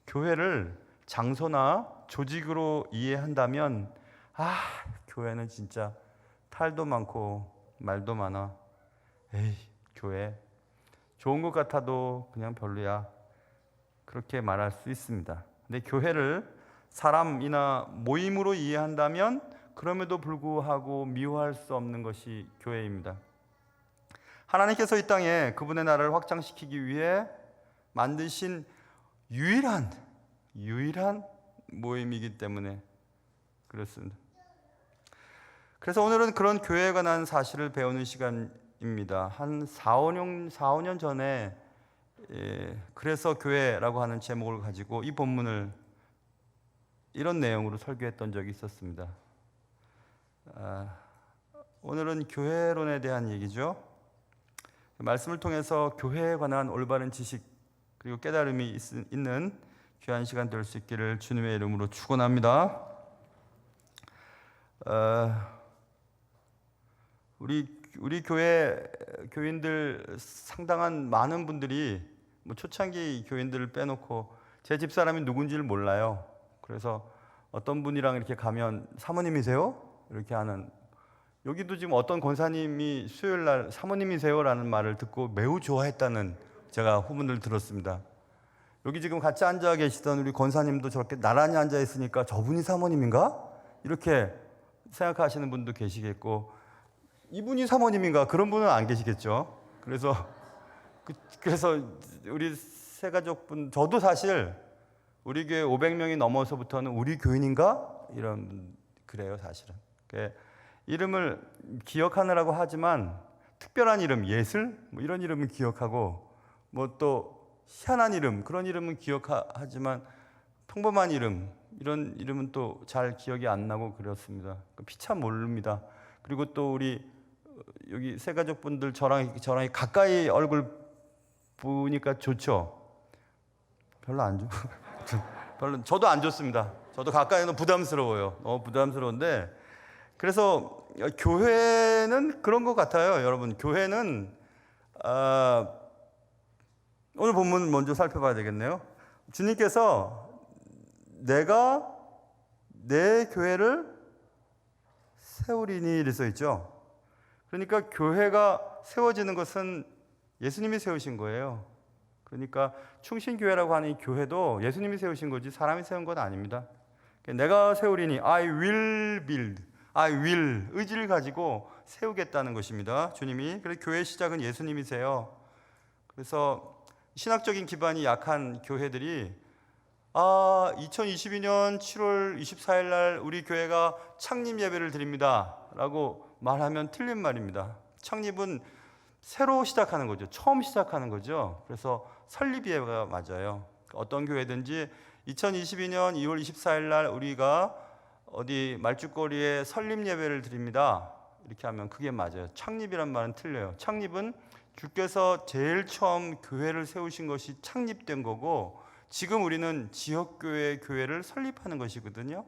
교회를 장소나 조직으로 이해한다면 교회는 진짜 탈도 많고 말도 많아. 에이, 교회 좋은 것 같아도 그냥 별로야. 그렇게 말할 수 있습니다. 근데 교회를 사람이나 모임으로 이해한다면 그럼에도 불구하고 미워할 수 없는 것이 교회입니다. 하나님께서 이 땅에 그분의 나라를 확장시키기 위해 만드신 유일한 모임이기 때문에 그렇습니다. 그래서 오늘은 그런 교회에 관한 사실을 배우는 시간입니다. 한 4, 5년 전에 그래서 교회라고 하는 제목을 가지고 이 본문을 이런 내용으로 설교했던 적이 있었습니다. 오늘은 교회론에 대한 얘기죠. 말씀을 통해서 교회에 관한 올바른 지식 그리고 깨달음이 있는 귀한 시간 될 수 있기를 주님의 이름으로 축원합니다. 우리 교회 교인들 상당한 많은 분들이 초창기 교인들을 빼놓고 제 집사람이 누군지를 몰라요. 그래서 어떤 분이랑 이렇게 가면 사모님이세요? 이렇게 하는, 여기도 지금 어떤 권사님이 수요일 날 사모님이세요라는 말을 듣고 매우 좋아했다는 제가 후문을 들었습니다. 여기 지금 같이 앉아 계시던 우리 권사님도 저렇게 나란히 앉아 있으니까 저분이 사모님인가? 이렇게 생각하시는 분도 계시겠고, 이분이 사모님인가? 그런 분은 안 계시겠죠. 그래서 우리 새가족분, 저도 사실 우리 교회 500명이 넘어서부터는 우리 교인인가? 이런, 그래요 사실은. 이름을 기억하느라고 하지만 특별한 이름, 예슬 이런 이름은 기억하고, 또 희한한 이름, 그런 이름은 기억하지만 평범한 이름, 이런 이름은 또 잘 기억이 안 나고 그렇습니다. 피차 모릅니다. 그리고 또 우리 여기 새가족분들 저랑 가까이 얼굴 보니까 좋죠? 별로 안 좋. 저도 안 좋습니다. 저도 가까이는 부담스러워요. 너무 부담스러운데, 그래서 교회는 그런 것 같아요. 여러분, 교회는 오늘 본문 먼저 살펴봐야 되겠네요. 주님께서 내가 내 교회를 세우리니 이렇게 써 있죠. 그러니까 교회가 세워지는 것은 예수님이 세우신 거예요. 그러니까 충신교회라고 하는 이 교회도 예수님이 세우신 거지 사람이 세운 건 아닙니다. 내가 세우리니 I will build, I will, 의지를 가지고 세우겠다는 것입니다. 주님이. 그래서 교회의 시작은 예수님이세요. 그래서 신학적인 기반이 약한 교회들이 2022년 7월 24일 날 우리 교회가 창립 예배를 드립니다 라고 말하면 틀린 말입니다. 창립은 새로 시작하는 거죠. 처음 시작하는 거죠. 그래서 설립 예배가 맞아요. 어떤 교회든지 2022년 2월 24일 날 우리가 어디 말죽거리에 설립 예배를 드립니다 이렇게 하면 그게 맞아요. 창립이란 말은 틀려요. 창립은 주께서 제일 처음 교회를 세우신 것이 창립된 거고, 지금 우리는 지역교회 교회를 설립하는 것이거든요.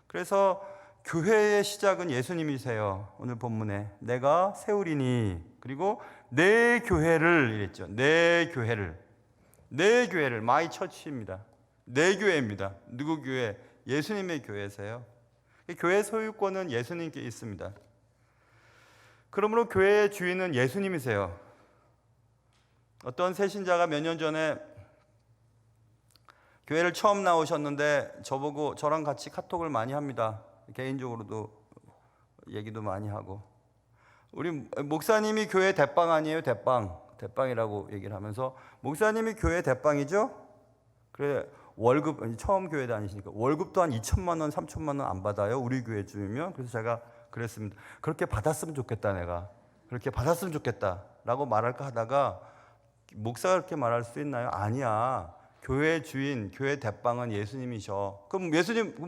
그래서 교회의 시작은 예수님이세요. 오늘 본문에 내가 세우리니, 그리고 내 교회를 이랬죠. 내 교회를 my church입니다. 내 교회입니다. 누구 교회? 예수님의 교회세요. 교회 소유권은 예수님께 있습니다. 그러므로 교회의 주인은 예수님이세요. 어떤 새신자가 몇 년 전에 교회를 처음 나오셨는데 저보고 저랑 같이 카톡을 많이 합니다. 개인적으로도 얘기도 많이 하고, 우리 목사님이 교회 대빵 아니에요? 대빵이라고 얘기를 하면서, 목사님이 교회 대빵이죠? 그래, 월급, 처음 교회 다니시니까 월급도 한 2천만 원, 3천만 원 안 받아요? 우리 교회 주면. 그래서 제가 그랬습니다. 그렇게 받았으면 좋겠다, 내가. 그렇게 받았으면 좋겠다 라고 말할까 하다가, 목사가 그렇게 말할 수 있나요? 아니야. 교회 주인, 교회 대빵은 예수님이셔. 그럼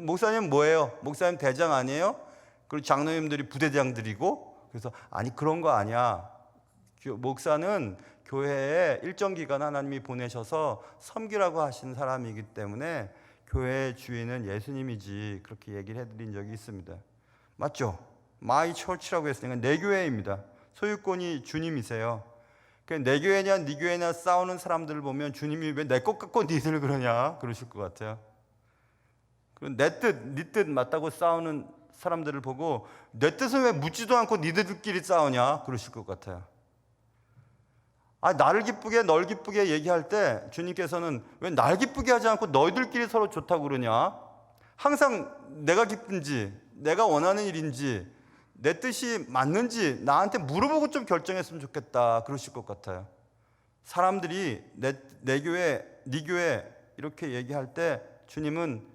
목사님 뭐예요? 목사님 대장 아니에요? 그리고 장로님들이 부대장들이고. 그래서 아니, 그런 거 아니야. 목사는 교회에 일정 기간 하나님이 보내셔서 섬기라고 하신 사람이기 때문에 교회의 주인은 예수님이지, 그렇게 얘기를 해드린 적이 있습니다. 맞죠? My church라고 했으니까 내 교회입니다. 소유권이 주님이세요. 내 교회냐 네 교회냐 싸우는 사람들을 보면 주님이 왜 내 것 갖고 니들 그러냐 그러실 것 같아요. 내 뜻, 네 뜻 맞다고 싸우는 사람들을 보고 내 뜻은 왜 묻지도 않고 니들끼리 싸우냐 그러실 것 같아요. 나를 기쁘게 널 기쁘게 얘기할 때 주님께서는 왜 날 기쁘게 하지 않고 너희들끼리 서로 좋다고 그러냐? 항상 내가 기쁜지 내가 원하는 일인지 내 뜻이 맞는지 나한테 물어보고 좀 결정했으면 좋겠다 그러실 것 같아요. 사람들이 내 교회, 네 교회 이렇게 얘기할 때 주님은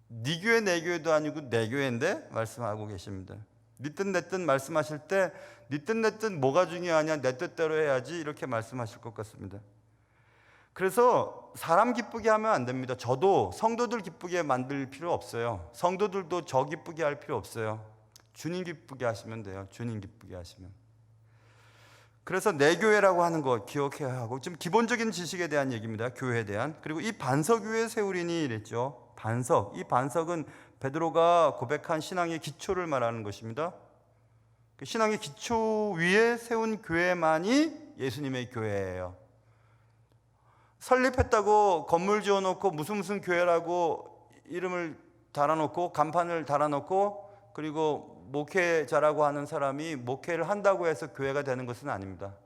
네 교회 내 교회도 아니고 내 교회인데 말씀하고 계십니다. 네 뜻 내 뜻 말씀하실 때 네 뜻 내 뜻 뭐가 중요하냐 내 뜻대로 해야지 이렇게 말씀하실 것 같습니다. 그래서 사람 기쁘게 하면 안 됩니다. 저도 성도들 기쁘게 만들 필요 없어요. 성도들도 저 기쁘게 할 필요 없어요. 주님 기쁘게 하시면 돼요. 주님 기쁘게 하시면. 그래서 내 교회라고 하는 거 기억해야 하고 좀 기본적인 지식에 대한 얘기입니다. 교회에 대한. 그리고 이 반석 위에 세우리니 이랬죠. 반석. 이 반석은 베드로가 고백한 신앙의 기초를 말하는 것입니다. 그 신앙의 기초 위에 세운 교회만이 예수님의 교회예요. 설립했다고 건물 지어놓고 무슨 교회라고 이름을 달아놓고 간판을 달아놓고 그리고 목회자라고 하는 사람이 목회를 한다고 해서 교회가 되는 것은 아닙니다.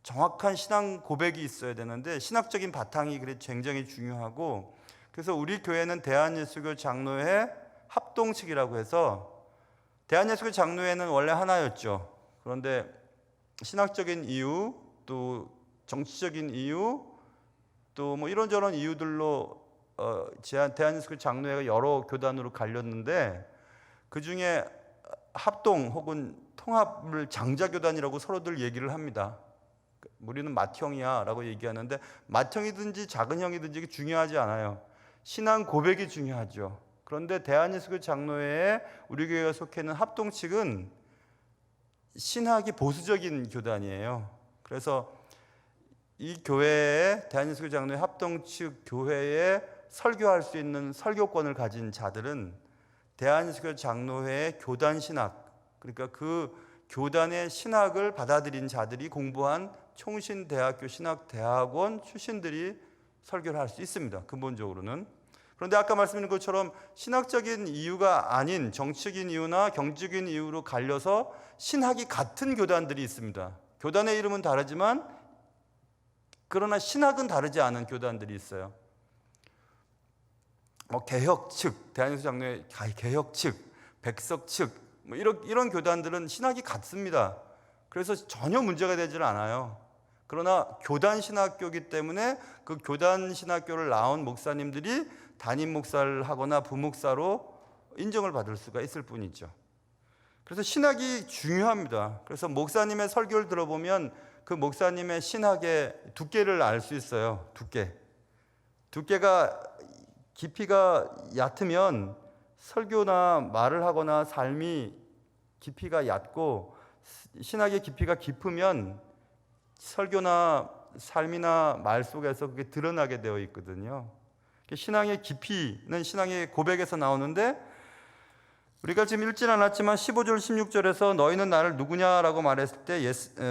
정확한 신앙 고백이 있어야 되는데 신학적인 바탕이 굉장히 중요하고 그래서 우리 교회는 대한예수교 장로회 합동측이라고 해서 대한예수교 장로회는 원래 하나였죠. 그런데 신학적인 이유 또 정치적인 이유 또 뭐 이런저런 이유들로 대한예수교 장로회가 여러 교단으로 갈렸는데 그 중에 합동 혹은 통합을 장자교단이라고 서로들 얘기를 합니다. 우리는 맏형이야 라고 얘기하는데 맏형이든지 작은 형이든지 중요하지 않아요. 신앙 고백이 중요하죠. 그런데 대한예수교 장로회에 우리 교회가 속해 있는 합동측은 신학이 보수적인 교단이에요. 그래서 이 교회에 대한예수교 장로회 합동측 교회에 설교할 수 있는 설교권을 가진 자들은 대한예수교 장로회의 교단 신학, 그러니까 그 교단의 신학을 받아들인 자들이 공부한 총신대학교 신학대학원 출신들이 설교를 할 수 있습니다. 근본적으로는. 그런데 아까 말씀드린 것처럼 신학적인 이유가 아닌 정치적인 이유나 경제적인 이유로 갈려서 신학이 같은 교단들이 있습니다. 교단의 이름은 다르지만 그러나 신학은 다르지 않은 교단들이 있어요. 개혁 측, 대한예수교 장로회 개혁 측, 백석 측 이런 교단들은 신학이 같습니다. 그래서 전혀 문제가 되질 않아요. 그러나 교단 신학교이기 때문에 그 교단 신학교를 나온 목사님들이 담임 목사를 하거나 부목사로 인정을 받을 수가 있을 뿐이죠. 그래서 신학이 중요합니다. 그래서 목사님의 설교를 들어보면 그 목사님의 신학의 두께를 알 수 있어요. 두께가 깊이가 얕으면 설교나 말을 하거나 삶이 깊이가 얕고 신학의 깊이가 깊으면 설교나 삶이나 말 속에서 그게 드러나게 되어 있거든요. 신앙의 깊이는 신앙의 고백에서 나오는데 우리가 지금 읽진 않았지만 15절 16절에서 너희는 나를 누구냐라고 말했을 때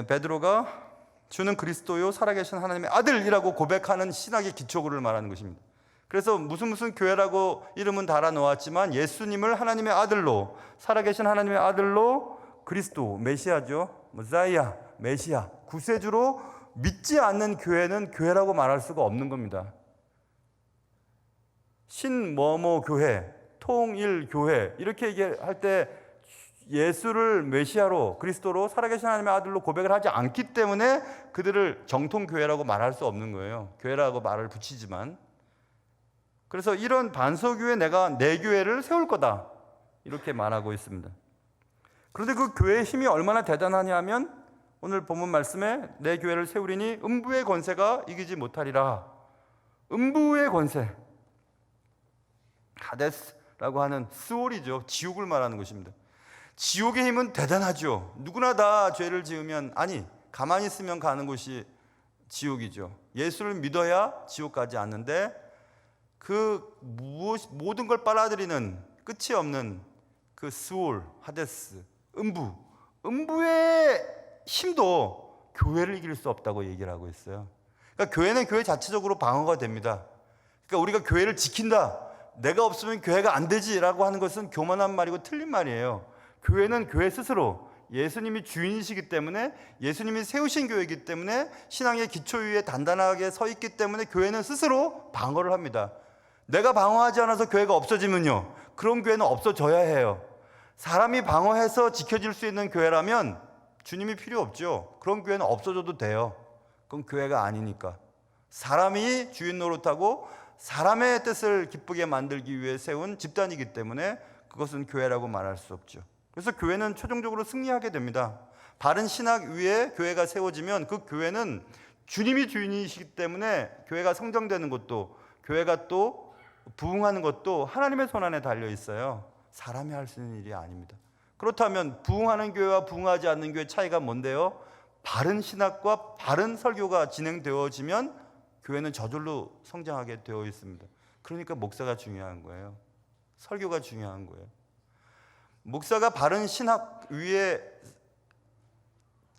베드로가 주는 그리스도요 살아계신 하나님의 아들이라고 고백하는 신학의 기초를 말하는 것입니다. 그래서 무슨 교회라고 이름은 달아놓았지만 예수님을 하나님의 아들로 살아계신 하나님의 아들로 그리스도 메시아죠. 모사이아 메시아 구세주로 믿지 않는 교회는 교회라고 말할 수가 없는 겁니다. 신뭐뭐 교회, 통일교회 이렇게 얘기할 때 예수를 메시아로 그리스도로 살아계신 하나님의 아들로 고백을 하지 않기 때문에 그들을 정통교회라고 말할 수 없는 거예요. 교회라고 말을 붙이지만. 그래서 이런 반석위에 내가 내 교회를 세울 거다 이렇게 말하고 있습니다. 그런데 그 교회의 힘이 얼마나 대단하냐 하면 오늘 본문 말씀에 내 교회를 세우리니 음부의 권세가 이기지 못하리라. 음부의 권세, 하데스라고 하는 스올이죠. 지옥을 말하는 것입니다. 지옥의 힘은 대단하죠. 누구나 다 죄를 지으면 가만히 있으면 가는 곳이 지옥이죠. 예수를 믿어야 지옥 가지 않는데 그 모든 걸 빨아들이는 끝이 없는 그 스올, 하데스, 음부의 힘도 교회를 이길 수 없다고 얘기를 하고 있어요. 그러니까 교회는 교회 자체적으로 방어가 됩니다. 그러니까 우리가 교회를 지킨다, 내가 없으면 교회가 안 되지라고 하는 것은 교만한 말이고 틀린 말이에요. 교회는 교회 스스로 예수님이 주인이시기 때문에, 예수님이 세우신 교회이기 때문에, 신앙의 기초 위에 단단하게 서 있기 때문에 교회는 스스로 방어를 합니다. 내가 방어하지 않아서 교회가 없어지면요, 그런 교회는 없어져야 해요. 사람이 방어해서 지켜질 수 있는 교회라면 주님이 필요 없죠. 그런 교회는 없어져도 돼요. 그건 교회가 아니니까. 사람이 주인 노릇하고 사람의 뜻을 기쁘게 만들기 위해 세운 집단이기 때문에 그것은 교회라고 말할 수 없죠. 그래서 교회는 최종적으로 승리하게 됩니다. 바른 신학 위에 교회가 세워지면 그 교회는 주님이 주인이시기 때문에 교회가 성장되는 것도, 교회가 또 부흥하는 것도 하나님의 손 안에 달려 있어요. 사람이 할 수 있는 일이 아닙니다. 그렇다면 부흥하는 교회와 부흥하지 않는 교회 차이가 뭔데요? 바른 신학과 바른 설교가 진행되어지면 교회는 저절로 성장하게 되어 있습니다. 그러니까 목사가 중요한 거예요. 설교가 중요한 거예요. 목사가 바른 신학 위에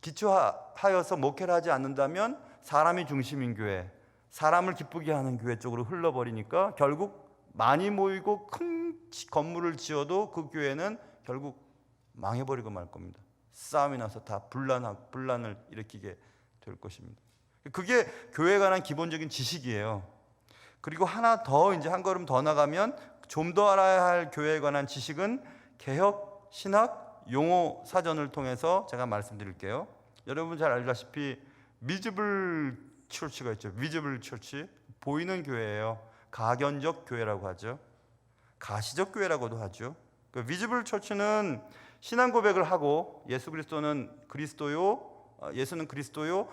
기초하여서 목회를 하지 않는다면 사람이 중심인 교회, 사람을 기쁘게 하는 교회 쪽으로 흘러버리니까 결국 많이 모이고 큰 건물을 지어도 그 교회는 결국 망해버리고 말 겁니다. 싸움이 나서 다 분란을 일으키게 될 것입니다. 그게 교회에 관한 기본적인 지식이에요. 그리고 하나 더, 이제 한 걸음 더 나가면 좀 더 알아야 할 교회에 관한 지식은 개혁 신학 용어 사전을 통해서 제가 말씀드릴게요. 여러분 잘 알다시피 비지블 처치가 있죠. 비지블 처치, 보이는 교회예요. 가견적 교회라고 하죠. 가시적 교회라고도 하죠. 그 비지블 처치는 신앙 고백을 하고 예수 그리스도는 그리스도요, 예수는 그리스도요,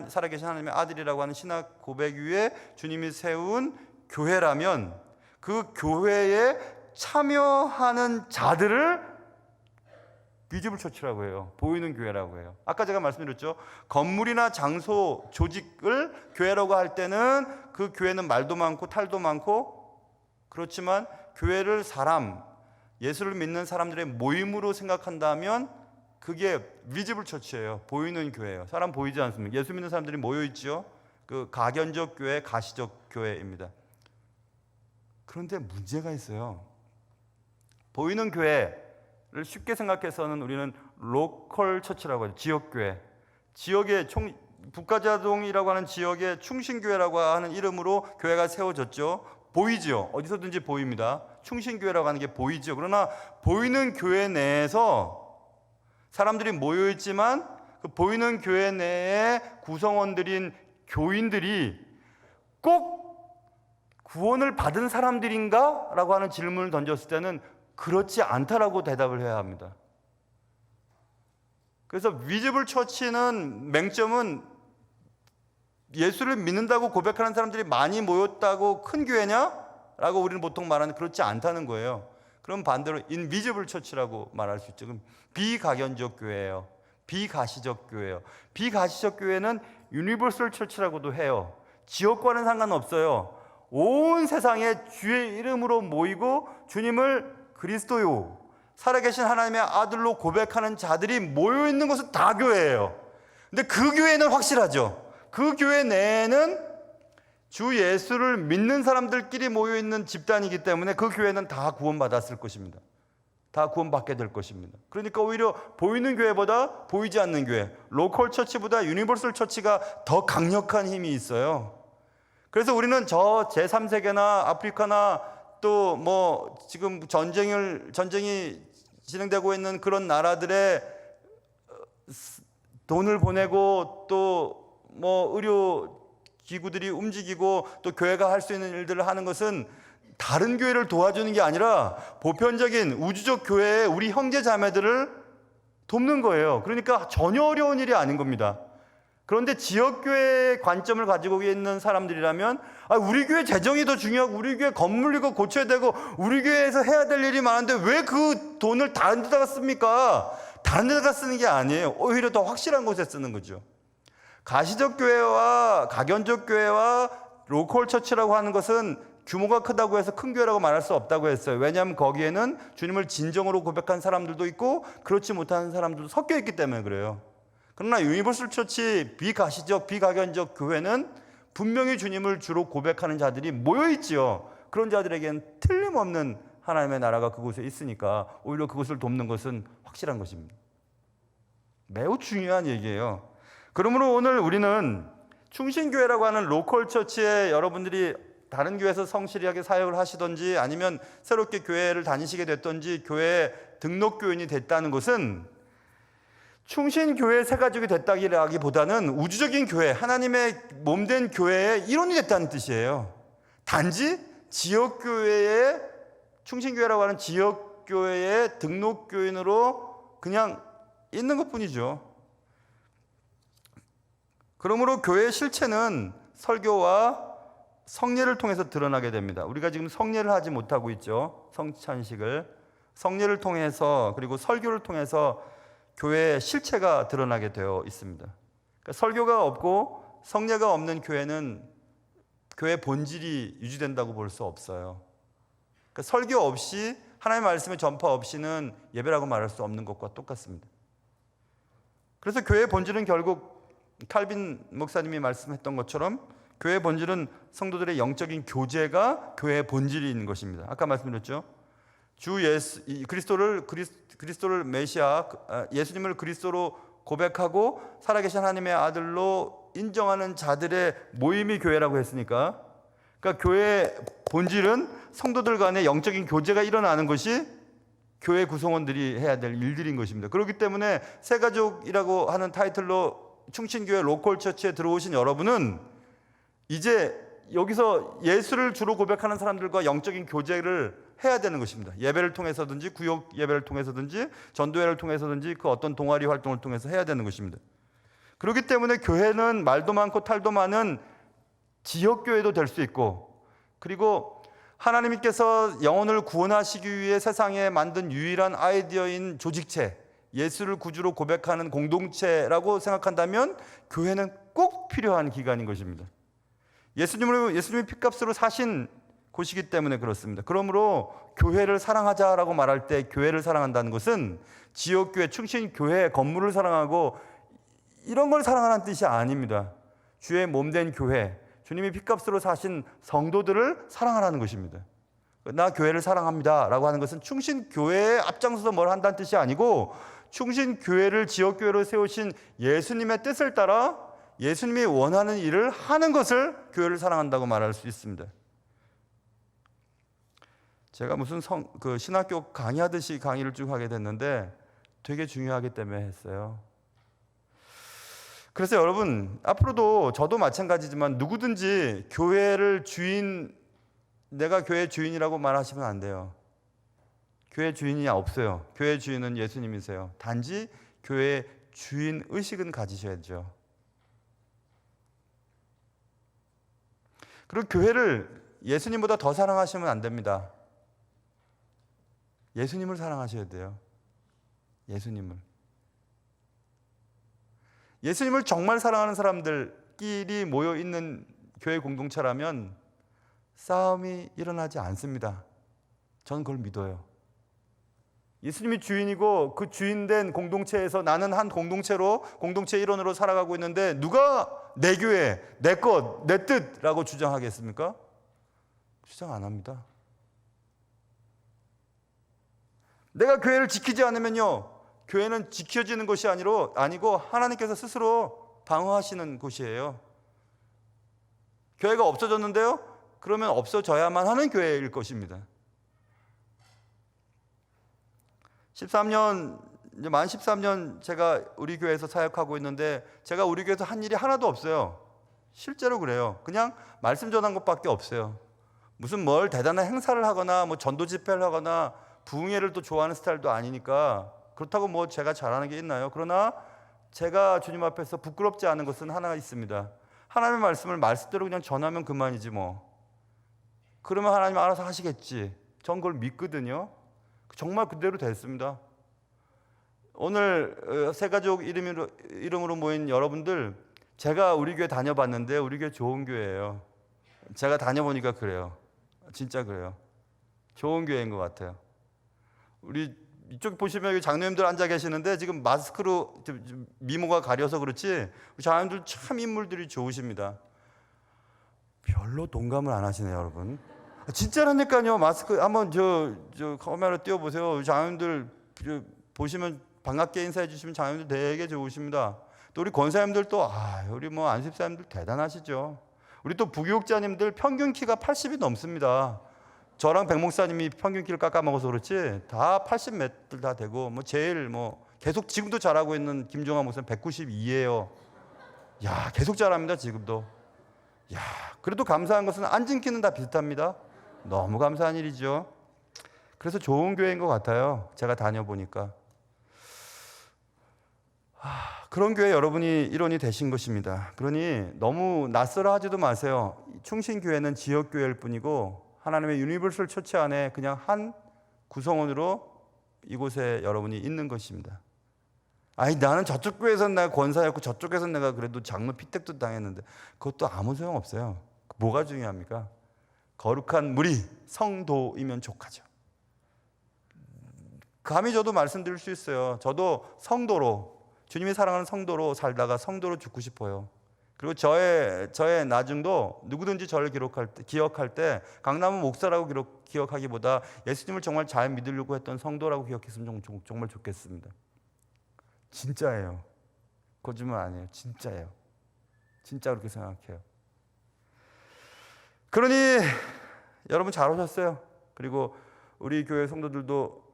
살아계신 하나님의 아들이라고 하는 신학 고백 위에 주님이 세운 교회라면 그 교회에 참여하는 자들을 비지블 처치라고 해요. 보이는 교회라고 해요. 아까 제가 말씀드렸죠. 건물이나 장소, 조직을 교회라고 할 때는 그 교회는 말도 많고 탈도 많고, 그렇지만 교회를 예수를 믿는 사람들의 모임으로 생각한다면 그게 비지블 처치예요. 보이는 교회예요. 사람 보이지 않습니까? 예수 믿는 사람들이 모여 있죠. 그 가견적 교회, 가시적 교회입니다. 그런데 문제가 있어요. 보이는 교회를 쉽게 생각해서는 우리는 로컬 처치라고 하죠. 지역교회. 지역의 북가자동이라고 하는 지역의 충신교회라고 하는 이름으로 교회가 세워졌죠. 보이죠. 어디서든지 보입니다. 충신교회라고 하는 게 보이죠. 그러나 보이는 교회 내에서 사람들이 모여있지만 그 보이는 교회 내에 구성원들인 교인들이 꼭 구원을 받은 사람들인가? 라고 하는 질문을 던졌을 때는 그렇지 않다라고 대답을 해야 합니다. 그래서 비지블 처치는 맹점은 예수를 믿는다고 고백하는 사람들이 많이 모였다고 큰 교회냐? 라고 우리는 보통 말하는, 그렇지 않다는 거예요. 그럼 반대로 인비지블 처치라고 말할 수 있죠. 그럼 비가견적 교회예요. 비가시적 교회예요. 비가시적 교회는 유니버설 처치라고도 해요. 지역과는 상관없어요. 온 세상에 주의 이름으로 모이고 주님을 그리스도요, 살아계신 하나님의 아들로 고백하는 자들이 모여있는 것은 다 교회예요. 근데 그 교회는 확실하죠. 그 교회 내에는 주 예수를 믿는 사람들끼리 모여있는 집단이기 때문에 그 교회는 다 구원받았을 것입니다. 다 구원받게 될 것입니다. 그러니까 오히려 보이는 교회보다 보이지 않는 교회, 로컬 처치보다 유니버설 처치가 더 강력한 힘이 있어요. 그래서 우리는 저 제3세계나 아프리카나 또 뭐 지금 전쟁이 진행되고 있는 그런 나라들의 돈을 보내고 또 뭐 의료 기구들이 움직이고 또 교회가 할 수 있는 일들을 하는 것은 다른 교회를 도와주는 게 아니라 보편적인 우주적 교회의 우리 형제 자매들을 돕는 거예요. 그러니까 전혀 어려운 일이 아닌 겁니다. 그런데 지역교회의 관점을 가지고 있는 사람들이라면 우리 교회 재정이 더 중요하고 우리 교회 건물 이거 고쳐야 되고 우리 교회에서 해야 될 일이 많은데 왜 그 돈을 다른 데다가 씁니까? 다른 데다가 쓰는 게 아니에요. 오히려 더 확실한 곳에 쓰는 거죠. 가시적 교회와 가견적 교회와 로컬 처치라고 하는 것은 규모가 크다고 해서 큰 교회라고 말할 수 없다고 했어요. 왜냐하면 거기에는 주님을 진정으로 고백한 사람들도 있고 그렇지 못한 사람들도 섞여 있기 때문에 그래요. 그러나 유니버설 처치 비가시적 비가견적 교회는 분명히 주님을 주로 고백하는 자들이 모여 있지요. 그런 자들에게는 틀림없는 하나님의 나라가 그곳에 있으니까 오히려 그것을 돕는 것은 확실한 것입니다. 매우 중요한 얘기예요. 그러므로 오늘 우리는 충신교회라고 하는 로컬 처치에 여러분들이 다른 교회에서 성실하게 사역을 하시든지 아니면 새롭게 교회를 다니시게 됐든지 교회 등록교인이 됐다는 것은 충신교회 새가족이 됐다기보다는 우주적인 교회, 하나님의 몸된 교회의 일원이 됐다는 뜻이에요. 단지 지역교회의 충신교회라고 하는 지역교회의 등록교인으로 그냥 있는 것뿐이죠. 그러므로 교회의 실체는 설교와 성례를 통해서 드러나게 됩니다. 우리가 지금 성례를 하지 못하고 있죠. 성찬식을. 성례를 통해서 그리고 설교를 통해서 교회의 실체가 드러나게 되어 있습니다. 그러니까 설교가 없고 성례가 없는 교회는 교회 본질이 유지된다고 볼 수 없어요. 그러니까 설교 없이 하나님의 말씀의 전파 없이는 예배라고 말할 수 없는 것과 똑같습니다. 그래서 교회의 본질은 결국 칼빈 목사님이 말씀했던 것처럼 교회의 본질은 성도들의 영적인 교제가 교회의 본질인 것입니다. 아까 말씀드렸죠. 주 예수 그리스도를 메시아 예수님을 그리스도로 고백하고 살아계신 하나님의 아들로 인정하는 자들의 모임이 교회라고 했으니까, 그러니까 교회의 본질은 성도들 간의 영적인 교제가 일어나는 것이 교회 구성원들이 해야 될 일들인 것입니다. 그렇기 때문에 새가족이라고 하는 타이틀로 충신교회 로컬 처치에 들어오신 여러분은 이제 여기서 예수를 주로 고백하는 사람들과 영적인 교제를 해야 되는 것입니다. 예배를 통해서든지 구역 예배를 통해서든지 전도회를 통해서든지 그 어떤 동아리 활동을 통해서 해야 되는 것입니다. 그렇기 때문에 교회는 말도 많고 탈도 많은 지역교회도 될 수 있고, 그리고 하나님께서 영혼을 구원하시기 위해 세상에 만든 유일한 아이디어인 조직체, 예수를 구주로 고백하는 공동체라고 생각한다면 교회는 꼭 필요한 기관인 것입니다. 예수님이 핏값으로 사신 곳이기 때문에 그렇습니다. 그러므로 교회를 사랑하자라고 말할 때 교회를 사랑한다는 것은 지역교회, 충신교회 건물을 사랑하고 이런 걸 사랑하는 뜻이 아닙니다. 주의 몸된 교회, 주님이 핏값으로 사신 성도들을 사랑하라는 것입니다. 나 교회를 사랑합니다 라고 하는 것은 충신교회에 앞장서서 뭘 한다는 뜻이 아니고 충신교회를 지역교회로 세우신 예수님의 뜻을 따라 예수님이 원하는 일을 하는 것을 교회를 사랑한다고 말할 수 있습니다. 제가 무슨 신학교 강의하듯이 강의를 쭉 하게 됐는데 되게 중요하기 때문에 했어요. 그래서 여러분, 앞으로도 저도 마찬가지지만 누구든지 교회를 내가 교회 주인이라고 말하시면 안 돼요. 교회 주인이 없어요. 교회 주인은 예수님이세요. 단지 교회 주인 의식은 가지셔야죠. 그리고 교회를 예수님보다 더 사랑하시면 안 됩니다. 예수님을 사랑하셔야 돼요. 예수님을 정말 사랑하는 사람들끼리 모여 있는 교회 공동체라면 싸움이 일어나지 않습니다. 저는 그걸 믿어요. 예수님이 주인이고 그 주인된 공동체에서 나는 한 공동체 일원으로 살아가고 있는데 누가 내 교회, 내 것, 내 뜻이라고 주장하겠습니까? 주장 안 합니다. 내가 교회를 지키지 않으면요, 교회는 지켜지는 것이 아니고 하나님께서 스스로 방어하시는 곳이에요. 교회가 없어졌는데요, 그러면 없어져야만 하는 교회일 것입니다. 만 13년 제가 우리 교회에서 사역하고 있는데 제가 우리 교회에서 한 일이 하나도 없어요. 실제로 그래요. 그냥 말씀 전한 것밖에 없어요. 무슨 뭘 대단한 행사를 하거나 뭐 전도 집회를 하거나 부흥회를 또 좋아하는 스타일도 아니니까 그렇다고 뭐 제가 잘하는 게 있나요? 그러나 제가 주님 앞에서 부끄럽지 않은 것은 하나가 있습니다. 하나님의 말씀을 말씀대로 그냥 전하면 그만이지 뭐. 그러면 하나님 알아서 하시겠지. 전 그걸 믿거든요. 정말 그대로 됐습니다. 오늘 새가족 이름으로 모인 여러분들, 제가 우리 교회 다녀봤는데 우리 교회 좋은 교회예요. 제가 다녀보니까 그래요. 진짜 그래요. 좋은 교회인 것 같아요. 우리 이쪽 보시면 여기 장로님들 앉아 계시는데 지금 마스크로 미모가 가려서 그렇지 우리 장로님들 참 인물들이 좋으십니다. 별로 동감을 안 하시네요, 여러분. 진짜라니까요. 마스크 한번 저 카메라 띄워보세요. 장로님들 보시면 반갑게 인사해 주시면 장로님들 되게 좋으십니다. 또 우리 권사님들도 우리 뭐 안십사님들 대단하시죠. 우리 또 부교육자님들 평균 키가 80이 넘습니다. 저랑 백 목사님이 평균 키를 깎아먹어서 그렇지 다 80 몇들 다 되고 뭐 제일 뭐 계속 지금도 잘하고 있는 김종환 목사님 192예요. 야, 계속 잘합니다 지금도. 야, 그래도 감사한 것은 앉은 키는 다 비슷합니다. 너무 감사한 일이죠. 그래서 좋은 교회인 것 같아요. 제가 다녀보니까. 그런 교회 여러분이 일원이 되신 것입니다. 그러니 너무 낯설어 하지도 마세요. 충신교회는 지역교회일 뿐이고 하나님의 유니버설 처치 안에 그냥 한 구성원으로 이곳에 여러분이 있는 것입니다. 나는 저쪽 교회에서 내가 권사였고 저쪽에서 내가 그래도 장로 피택도 당했는데 그것도 아무 소용 없어요. 뭐가 중요합니까? 거룩한 무리, 성도이면 족하죠. 감히 저도 말씀드릴 수 있어요. 저도 성도로, 주님이 사랑하는 성도로 살다가 성도로 죽고 싶어요. 그리고 저의 나중도 누구든지 저를 기억할 때 강남은 목사라고 기억하기보다 예수님을 정말 잘 믿으려고 했던 성도라고 기억했으면 정말 좋겠습니다. 진짜예요. 거짓말 아니에요. 진짜예요. 진짜 그렇게 생각해요. 그러니 여러분 잘 오셨어요. 그리고 우리 교회 성도들도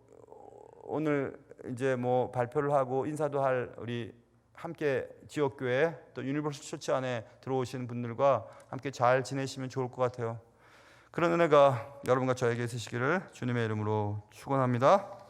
오늘 이제 뭐 발표를 하고 인사도 할 우리 함께 지역교회 또 유니버설 처치 안에 들어오신 분들과 함께 잘 지내시면 좋을 것 같아요. 그런 은혜가 여러분과 저에게 있으시기를 주님의 이름으로 축원합니다.